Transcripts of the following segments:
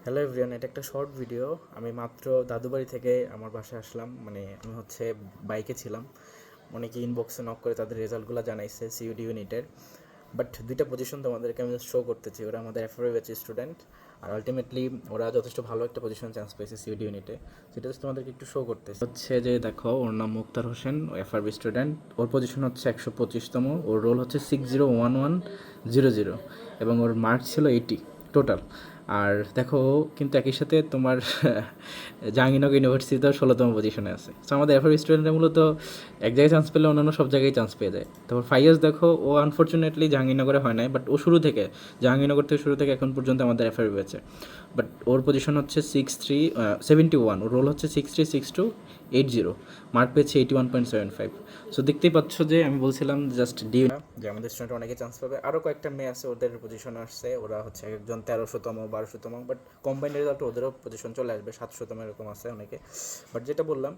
Hello everyone, এটা একটা short video. আমি মাত্র দাদুবাড়ি থেকে আমার বাসায় আসলাম। আমি বাইকে ছিলাম। অনেকে ইনবক্সে নক করে তাদের রেজাল্টগুলো জানাইছে সিইউডি ইউনিটের। বাট দুইটা পজিশন তোমাদেরকে আমি শো করতেছি। ওরা আমাদের এফআরবি ব্যাচের স্টুডেন্ট, আর আলটিমেটলি ওরা যথেষ্ট ভালো একটা পজিশন চান্স পেয়েছে সিইউডি ইউনিটে। সেটা হচ্ছে তোমাদেরকে একটু শো করতেছি। হচ্ছে যে দেখো, ওর নাম মুক্তার হোসেন, এফআরবি স্টুডেন্ট। ওর পজিশন হচ্ছে 125তম, ওর রোল হচ্ছে 601100 এবং ওর মার্ক ছিল 80 টোটাল। আর দেখো, ও কিন্তু একই সাথে তোমার জাহাঙ্গীরনগর ইউনিভার্সিটিতেও 16তম পজিশনে আছে। সো আমাদের এফআরবি স্টুডেন্টরা মূলত এক জায়গায় চান্স পেলে অন্যান্য সব জায়গায় চান্স পেয়ে যায়। তারপর ফাইয়াজ দেখো, ও আনফর্চুনেটলি জাহাঙ্গীরনগরে হয় নাই, বাট ও জাহাঙ্গীরনগর থেকে শুরু থেকে এখন পর্যন্ত আমাদের এফআরবি আছে। বাট ওর পজিশন হচ্ছে 71, ওর রোল হচ্ছে 636280, মার্ক পেয়েছে 81.75। সো দেখতেই পাচ্ছ যে আমি বলছিলাম জাস্ট ডি যে আমাদের স্টুডেন্ট অনেকে চান্স পাবে। আরও কয়েকটা মেয়ে আছে, ওদের পজিশন আসছে। ওরা হচ্ছে একজন 1300তম 1200তম, বাট কম্বাইন্ড রেজাল্ট ওদেরও পজিশন চলে আসবে 700তম, এরকম আছে অনেকে। বাট যেটা বললাম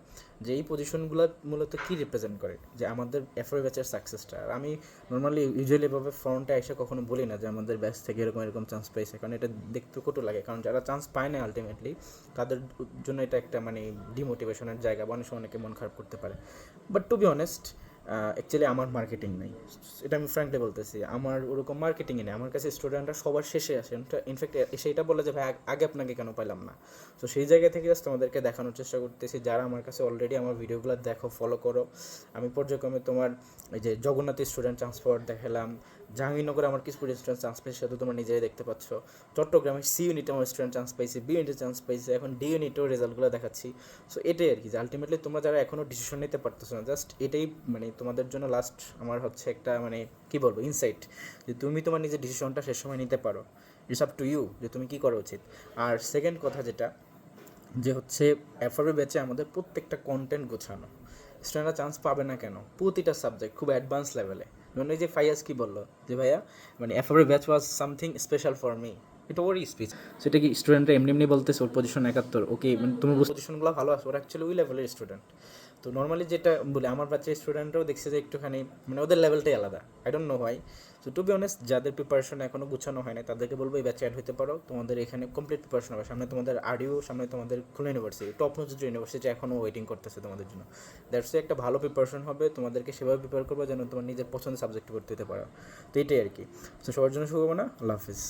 যে এই পজিশনগুলো মূলত কী রিপ্রেজেন্ট করে, যে আমাদের এফআরবি ব্যাচের সাকসেসটা। আর আমি নর্মালি ইউজুয়ালি এভাবে ফ্রন্টে এসে কখনো বলি না যে আমাদের ব্যাচ থেকে এরকম এরকম চান্স পেয়েছে, কারণ এটা দেখতে কটু লাগে। কারণ যারা চান্স পায় না আলটিমেটলি, তাদের জন্য এটা একটা ডিমোটিভেশনের জায়গা, বা অনেক সময় অনেকে মন খারাপ করতে পারে। But to be honest, actually আমার মার্কেটিং নেই, এটা আমি ফ্র্যাঙ্কলি বলতেছি। আমার ওরকম মার্কেটিংই নেই। আমার কাছে স্টুডেন্টরা সবার শেষে আসে, ইনফ্যাক্ট সেইটা বলে যে ভাই আগে আপনাকে কেন পাইলাম না। তো সেই জায়গা থেকে জাস্ট তোমাদেরকে দেখানোর চেষ্টা করতেছি, যারা আমার কাছে অলরেডি আমার ভিডিওগুলো দেখো, ফলো করো। আমি পর্যায়ক্রমে তোমার এই যে জগন্নাথের স্টুডেন্ট চান্স পাওয়ার দেখালাম, জাহাঙ্গীরনগরে আমার কিছু স্টুডেন্ট চান্স পেয়েছে, সেটা তোমরা নিজেই দেখতে পাচ্ছ। চট্টগ্রামে সি ইউনিটে আমার স্টুডেন্ট চান্স পাইছে, বি ইউনিটে চান্স পাইছে, এখন ডি ইউনিটেও রেজাল্টগুলো দেখাচ্ছি। সো এটাই আর কি, যে আলটিমেটলি তোমরা যারা এখনও ডিসিশন নিতে পারতেছো না, জাস্ট এটাই তোমাদের জন্য লাস্ট আমার হচ্ছে একটা কী বলবো ইনসাইট, যে তুমি তোমার নিজের ডিসিশনটা শেষ সময় নিতে পারো। ইটস আপ টু ইউ যে তুমি কী করা উচিত। আর সেকেন্ড কথা যেটা, যে হচ্ছে এফআরবি ব্যাচে আমাদের প্রত্যেকটা কন্টেন্ট গোছানো। স্টুডেন্টরা চান্স পাবে না কেন, প্রতিটা সাবজেক্ট খুব অ্যাডভান্স লেভেলে। এই যে ফাইয়াজ কি বললো যে ভাইয়া FRB batch was something special for me, এটা ওরই স্পিচ। সেটা কি স্টুডেন্টরা এমনি এমনি বলতেছে ওর পজিশন 71, ওকে তোমার পজিশনগুলো ভালো আছে, ওর অ্যাকচুয়ালি ওই লেভেলের স্টুডেন্ট। তো নর্মালি যেটা বলি, আমার বাচ্চার স্টুডেন্টরাও দেখছে যে একটুখানি ওদের লেভেলটাই আলাদা। I don't know why. So to be honest, যাদের প্রিপারেশন এখনও গুছানো হয় না, তাদেরকে বলবো এই ব্যাচে অ্যাড হতে পারো। তোমাদের এখানে কমপ্লিট প্রিপারেশন হবে। সামনে তোমাদের আরইউ, সামনে তোমাদের খুলনা ইউনিভার্সিটি, টপ নোজ ইউনিভার্সিটি এখনও ওয়েটিং করতেছে তোমাদের জন্য। দ্যাটস একটা ভালো প্রিপারেশন হবে। তোমাদেরকে সেভাবে প্রিপেয়ার করবো যেন তোমার নিজের পছন্দের সাবজেক্ট পড়তে পারো। তো এটাই আর কি। তো সবার জন্য শুভকামনা। আল্লাহ হাফিজ।